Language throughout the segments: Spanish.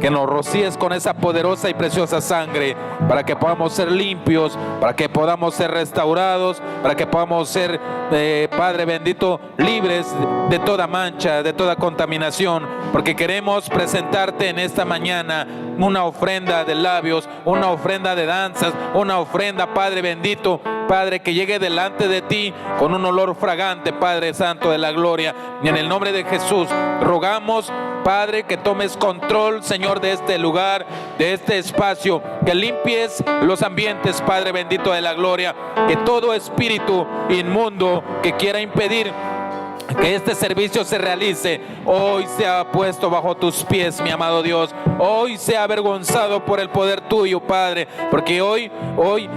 que nos rocíes con esa poderosa y preciosa sangre, para que podamos ser limpios, para que podamos ser restaurados, para que podamos ser, Padre bendito, libres de toda mancha, de toda contaminación, porque queremos presentarte en esta mañana una ofrenda de labios, una ofrenda de danzas, una ofrenda, Padre bendito, Padre, que llegue delante de ti con un olor fragante, Padre Santo de la gloria. Y en el nombre de Jesús rogamos, Padre, que tomes control, Señor, de este lugar, de este espacio, que limpies los ambientes, Padre bendito de la gloria, que todo espíritu inmundo que quiera impedir que este servicio se realice, hoy sea puesto bajo tus pies, mi amado Dios. Hoy sea avergonzado por el poder tuyo, Padre, porque hoy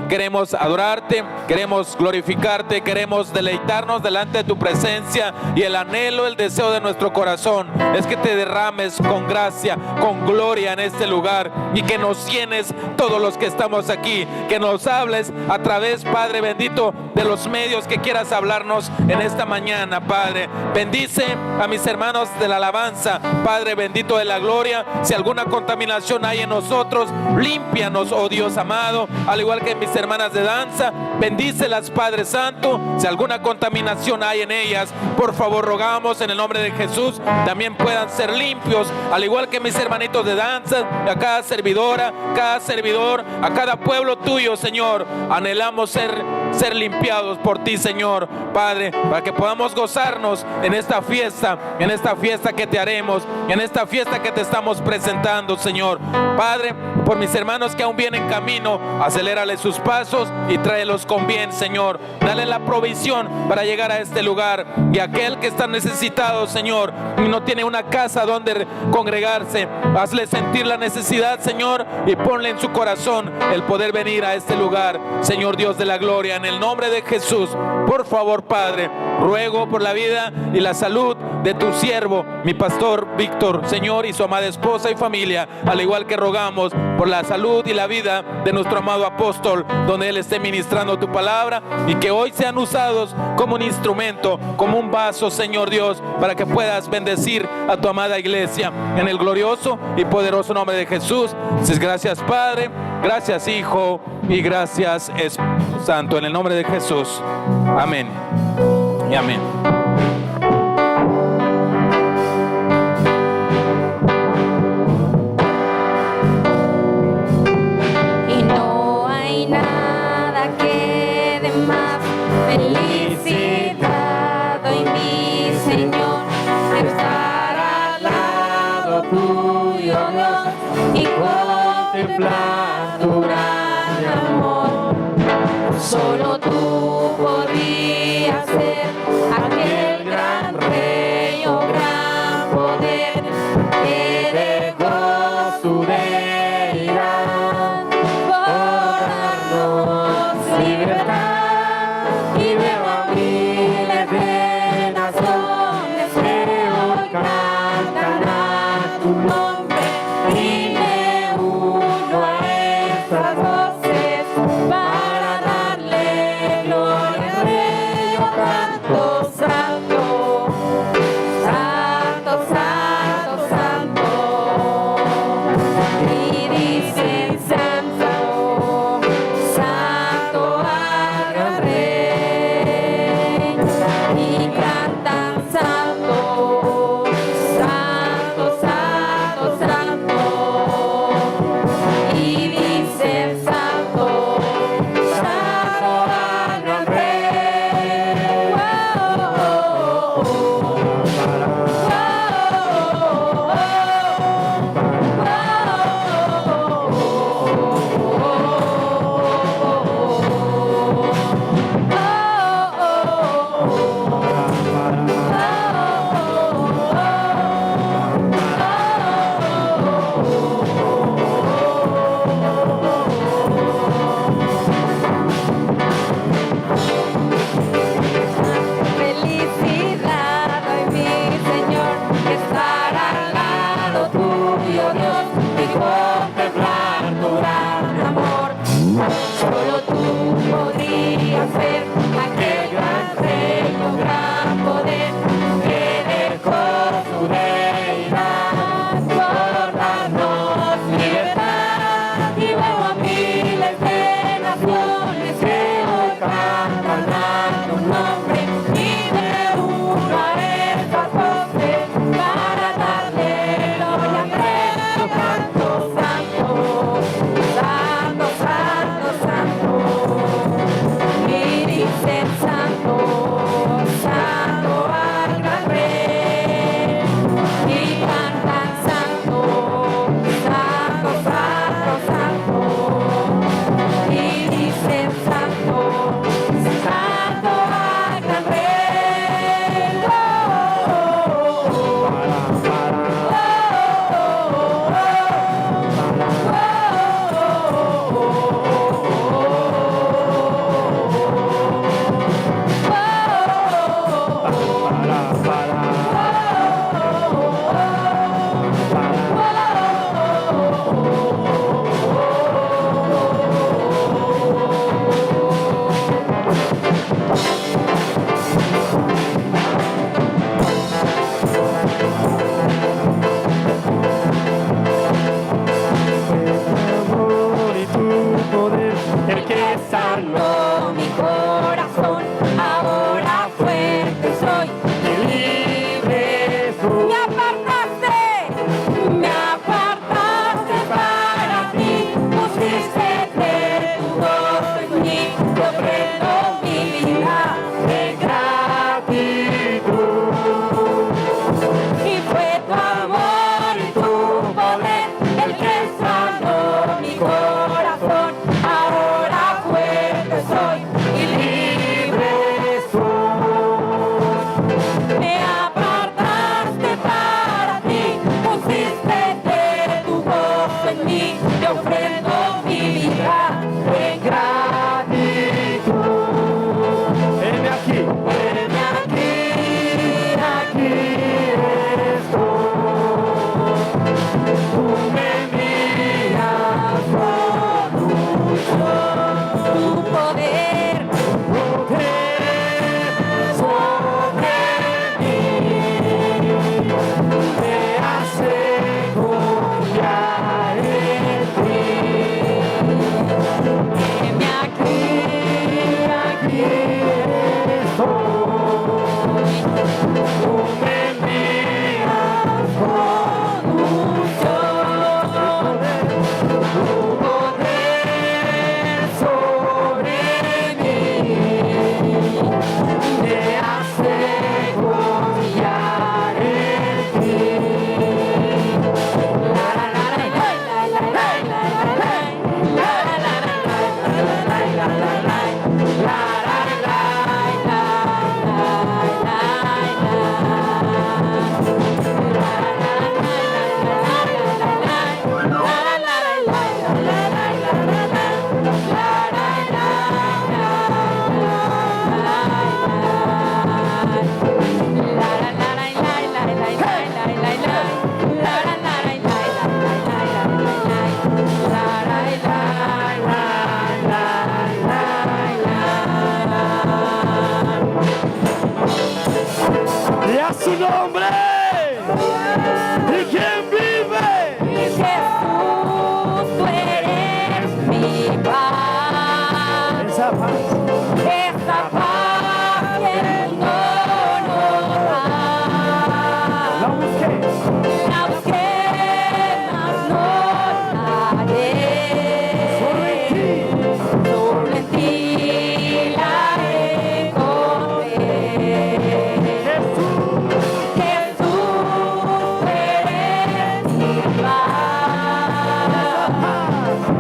queremos adorarte, queremos glorificarte, queremos deleitarnos delante de tu presencia, y el anhelo, el deseo de nuestro corazón es que te derrames con gracia, con gloria en este lugar, y que nos llenes todos los que estamos aquí, que nos hables a través, Padre bendito, de los medios que quieras hablarnos en esta mañana, Padre. Bendice a mis hermanos de la alabanza, Padre bendito de la gloria. Si alguna contaminación hay en nosotros, límpianos, oh Dios amado, al igual que mis hermanas de danza, bendícelas, Padre Santo. Si alguna contaminación hay en ellas, por favor rogamos en el nombre de Jesús, también puedan ser limpios, al igual que mis hermanitos de danza, a cada servidora, cada servidor, a cada pueblo tuyo, Señor. Anhelamos ser limpiados por ti, Señor, Padre, para que podamos gozarnos en esta fiesta que te haremos, en esta fiesta que te estamos presentando, Señor. Padre, por mis hermanos que aún vienen camino, acelérale sus pasos y tráelos con bien, Señor. Dale la provisión para llegar a este lugar, y aquel que está necesitado, Señor, y no tiene una casa donde congregarse, hazle sentir la necesidad, Señor, y ponle en su corazón el poder venir a este lugar, Señor Dios de la gloria, en el nombre de Jesús. Por favor, Padre, ruego por la vida y la salud de tu siervo, mi pastor Víctor, Señor, y su amada esposa y familia, al igual que rogamos por la salud y la vida de nuestro amado apóstol, donde él esté ministrando tu palabra, y que hoy sean usados como un instrumento, como un vaso, Señor Dios, para que puedas bendecir a tu amada iglesia, en el glorioso y poderoso nombre de Jesús. Gracias, Padre, gracias, Hijo, y gracias, Espíritu Santo, en el nombre de Jesús. Amén y amén. Y no hay nada que dé más felicidad hoy, mi Señor, que estar al lado tuyo, Dios, y contemplar tu gran amor. Solo tú podrías ser aquel gran rey o gran poder que dejó su deidad por darnos libertad. Y veo a miles de naciones que hoy cantan a tu nombre, y me uno a estas voces para darle gloria al Rey. Yo canto salmos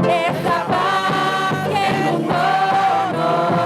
Esa paz que el mundo no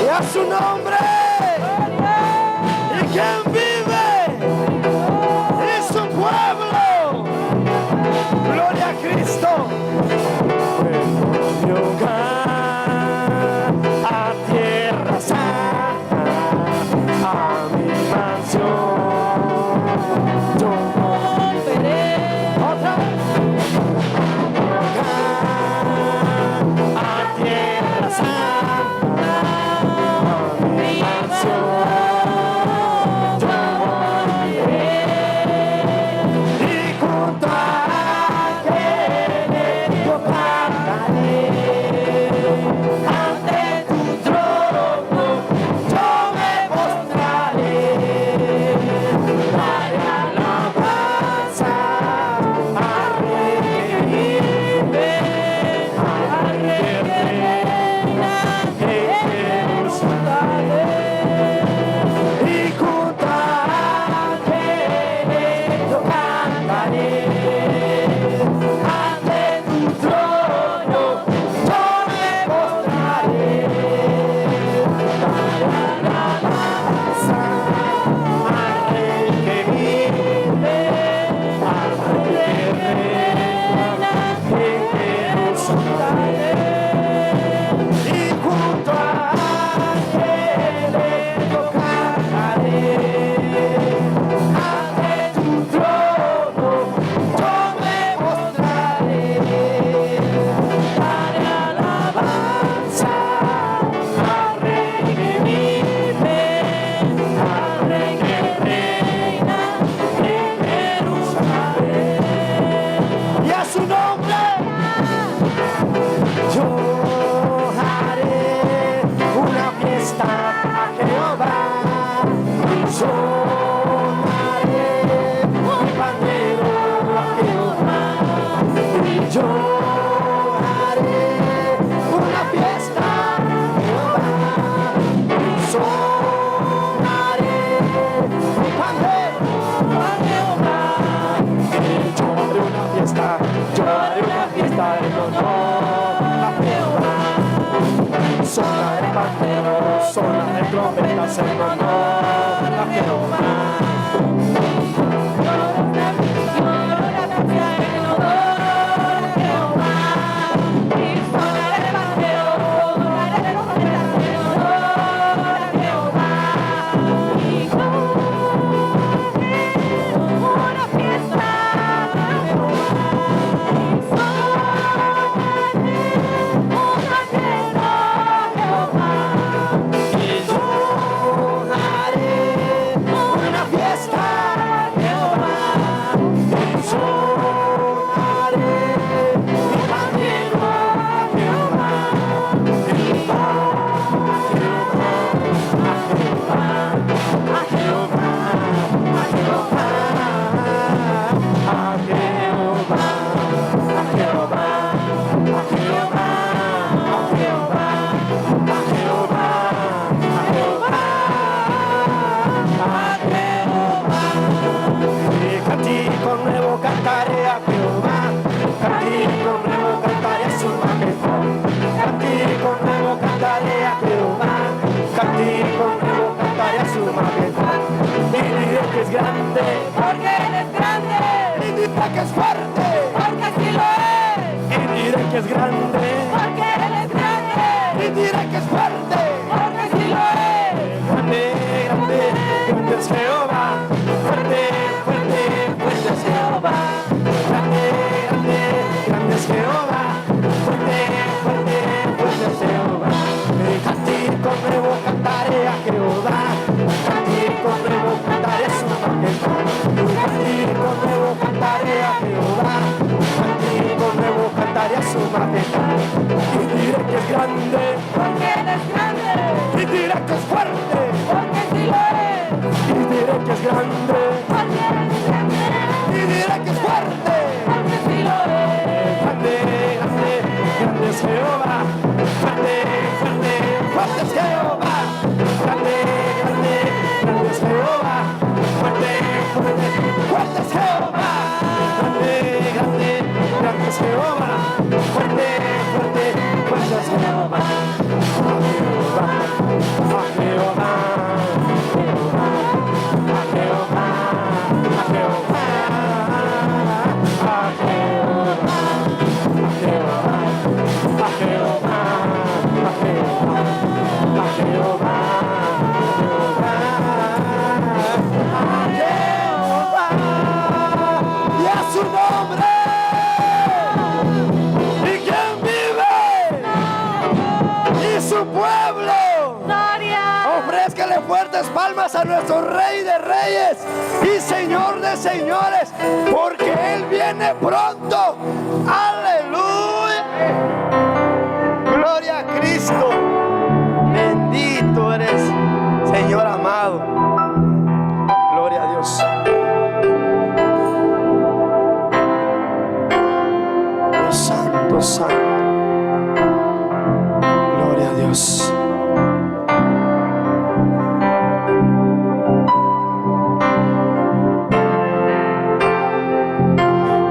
Y a su nombre. Y quien vive y su pueblo. Gloria a Cristo. Mi hogar, a tierra santa, a mi mansión. Yo volveré otra vez. A tierra santa, a mi mansión. Yo volveré y junto a aquel yo cantaré. Ante tu trono yo me postraré. Daré alabanza al Rey que vive, al Rey que reina en Jerusalén. Y junto a aquel yo cantaré. Ante tu trono yo me postraré. Daré alabanza al Rey que vive, al Rey que reina en Jerusalén. Y junto a aquel yo cantaré. Ante tu trono yo me postraré. Daré alabanza al Rey que vive, al Rey que reina en Jerusalén. Y a su nombre yo haré una fiesta a Jehová. Sonaré un pandero a Jehová. Y yo haré una fiesta a Jehová. Sonaré un pandero a Jehová. Y yo haré una fiesta en honor a Jehová. Sonaré panderos, sonaré trompetas en honor a Jehová. Y yo haré una fiesta a Jehová. Y sonaré mi pandero a Jehová. A Jehová, a Jehová, a Jehová, a Jehová, a Jehová, a Jehová, a Jehová, a Jehová, a Jehová. Y cántico nuevo cantaré a Jehová. Cántico nuevo cantaré a su majestad. Cántico nuevo cantaré a Jehová. Cántico nuevo cantaré a su majestad. Y diré que es grande, Porque Él es grande, y diré que es fuerte, porque así lo es. y diré que es grande, Porque Él es grande, y diré que es fuerte. porque así lo es. Grande, grande, grande es Jehová. Fuerte, fuerte, fuerte es Jehová. Grande, grande, grande es Jehová. Fuerte, fuerte, fuerte es Jehová. Cántico nuevo cantaré a Jehová. Cántico nuevo cantaré a su majestad. Cántico nuevo cantaré a Jehová. Cántico nuevo cantaré a su majestad. Y diré que es grande, Porque Él es grande, y diré que es fuerte, porque así lo es. y diré que es grande, Porque Él es grande, y diré que es fuerte. porque así lo es. Grande, grande, grande es Jehová. Fuerte, fuerte, fuerte es Jehová. Grande, grande, palmas a nuestro Rey de Reyes y Señor de Señores, porque Él viene pronto. Aleluya. Gloria a Cristo. Bendito eres, Señor amado. Gloria a Dios. Oh, santo, santo. Gloria a Dios.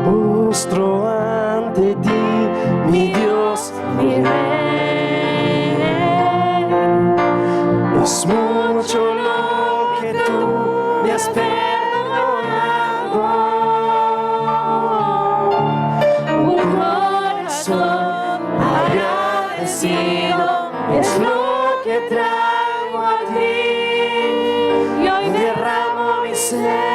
Postro ante ti, mi Dios, mi Rey. Es mucho lo que tú me has perdonado. Un corazón agradecido es lo que traigo a ti. Y hoy derramo mi ser.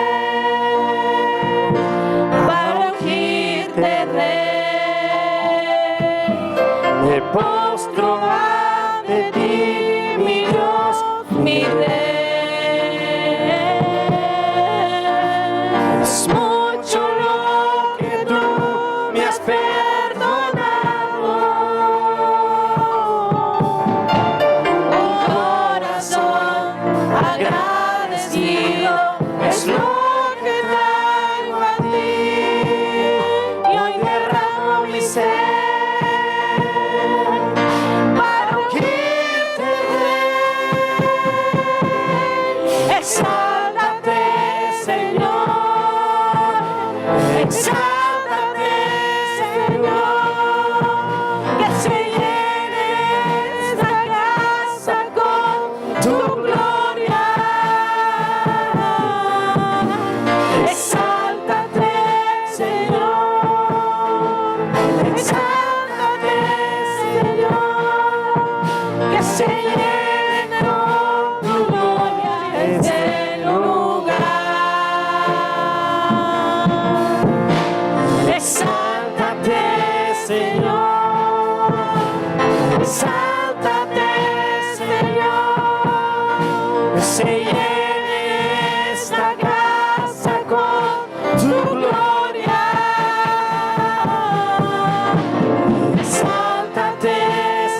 Me postro ante ti, mi Dios, mi Rey. Es mucho lo que tú me has perdonado. Un corazón agradecido es lo que traigo a ti. Y hoy derramo mi ser. Exáltate, Señor, exáltate, Señor, que se llene esta casa con tu gloria. Exáltate, Señor, exáltate, Señor, que se llene con tu gloria este lugar. Exáltate, Señor, exáltate, Señor, que se llene esta casa con tu gloria. Exáltate,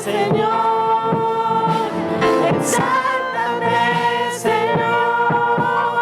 Señor, exáltate, Señor,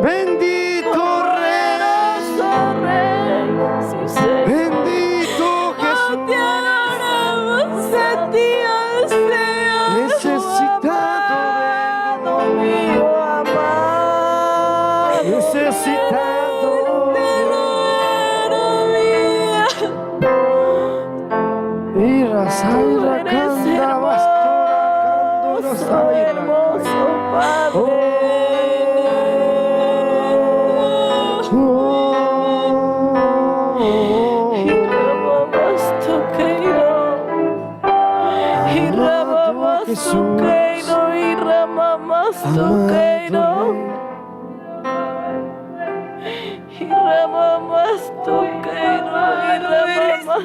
Bendito Rey, Rey, sí, Señor. bendito Jesús. Te adoramos a ti, oh Señor. Necesitado amado mío, amado. necesitado Ira, Saira, Kanda, Bastora, Saira, hermoso Padre.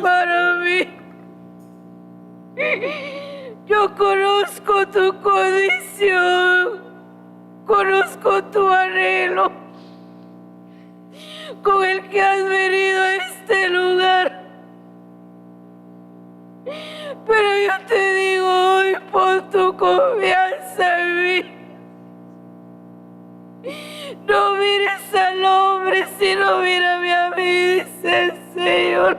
Para mí, yo conozco tu condición, conozco tu anhelo con el que has venido a este lugar. Pero yo te digo hoy, pon tu confianza en mí. No mires al hombre, sino mírame a mí, dice el Señor.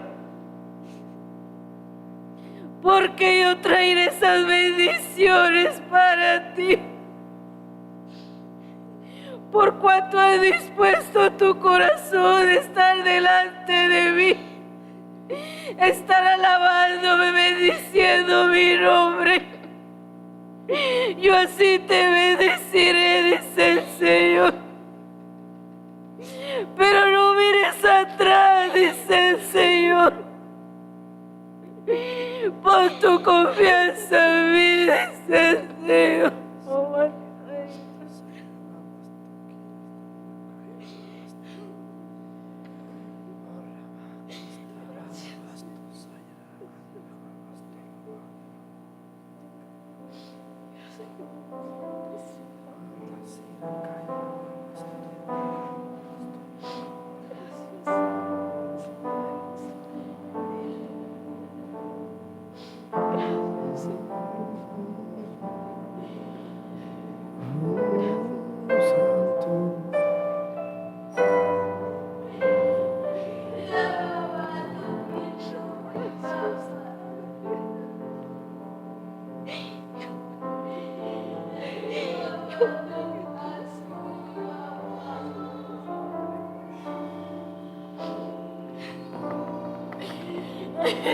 Porque yo traeré esas bendiciones para ti. Por cuanto has dispuesto tu corazón de estar delante de mí, estar alabándome, bendiciendo mi nombre. Yo así te bendeciré, dice el Señor. Pero no mires atrás, dice el Señor. Pon tu confianza en mí, dice el Señor.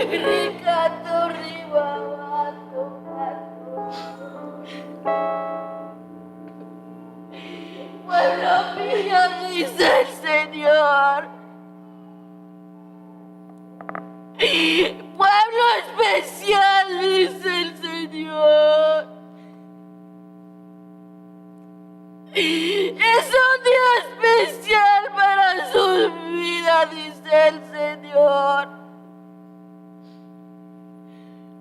Ricardo Ribabato, pueblo mío, dice el Señor. Pueblo especial, dice el Señor. Es un día especial para sus vidas, dice el Señor.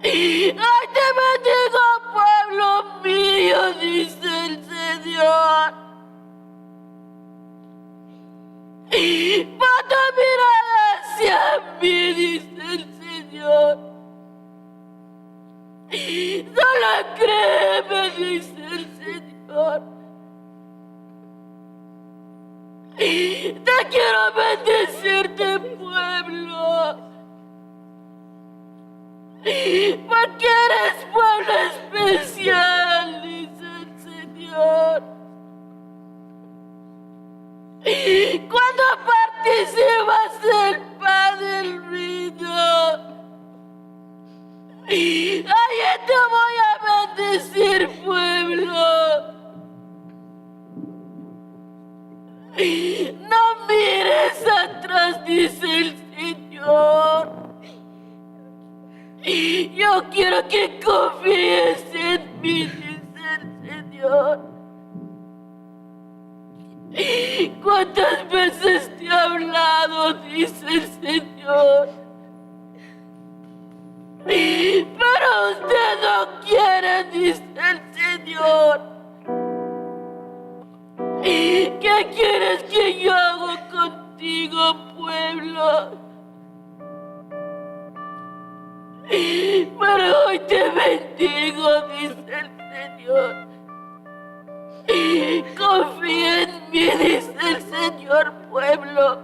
¡Ay, te bendigo, pueblo mío! Dice el Señor. Pon tu mirada hacia mí, dice el Señor. Solo créeme, dice el Señor. Te quiero bendecirte, pueblo. Porque eres pueblo especial, dice el Señor. Cuando participas del pan del vino, ahí te voy a bendecir, pueblo. No mires atrás, dice el Señor. Yo quiero que confíes en mí, dice el Señor. ¿Cuántas veces te he hablado? Dice el Señor. Pero usted no quiere, dice el Señor. ¿Qué quieres que yo haga contigo, pueblo? Pero hoy te bendigo, dice el Señor. Confía en mí. mí, dice el Señor, pueblo.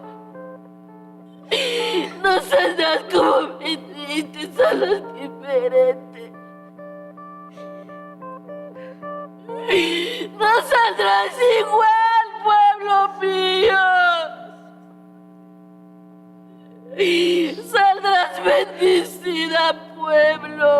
No saldrás como viniste, saldrás diferente. No saldrás igual, pueblo mío. Saldrás bendecida, pueblo.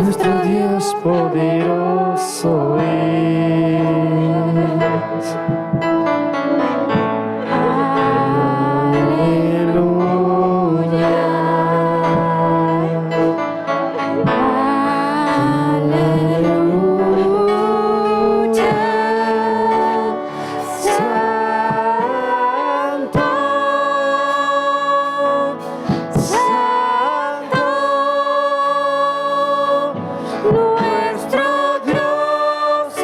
Nuestro Dios poderoso es. Aleluya. Aleluya. Santo, Santo. Nuestro Dios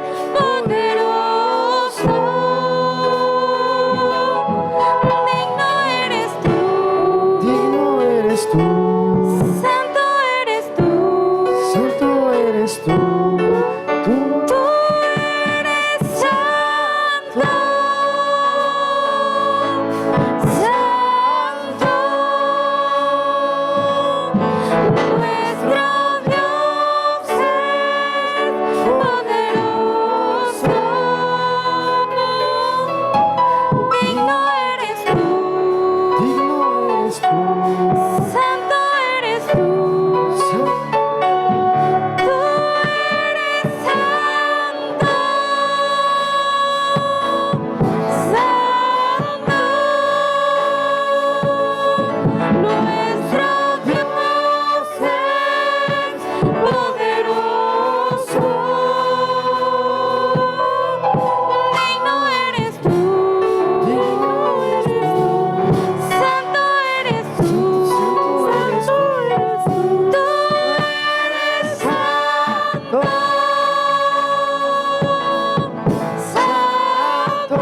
es poderoso. Digno eres tú. Digno eres tú. Santo eres tú. Santo eres tú. Tú eres santo. Santo. Nuestro Dios es poderoso. Digno eres tú. Digno eres tú. Santo eres tú. Tú eres santo. Santo. Nuestro Dios es poderoso. Digno eres tú. Digno eres tú. Santo eres tú. Santo eres tú. Tú eres santo. Santo.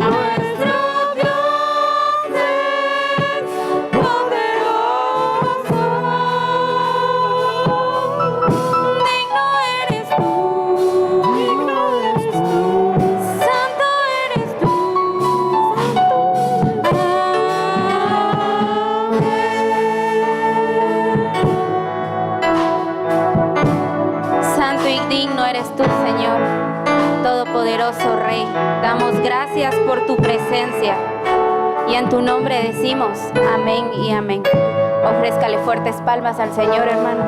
Nuestro Dios es poderoso. Digno eres tú. Digno eres tú. Santo eres tú. Santo y digno eres tú, Señor, todopoderoso Rey. Damos gracias por tu presencia y en tu nombre decimos amén y amén. Ofrézcale fuertes palmas al Señor, hermano.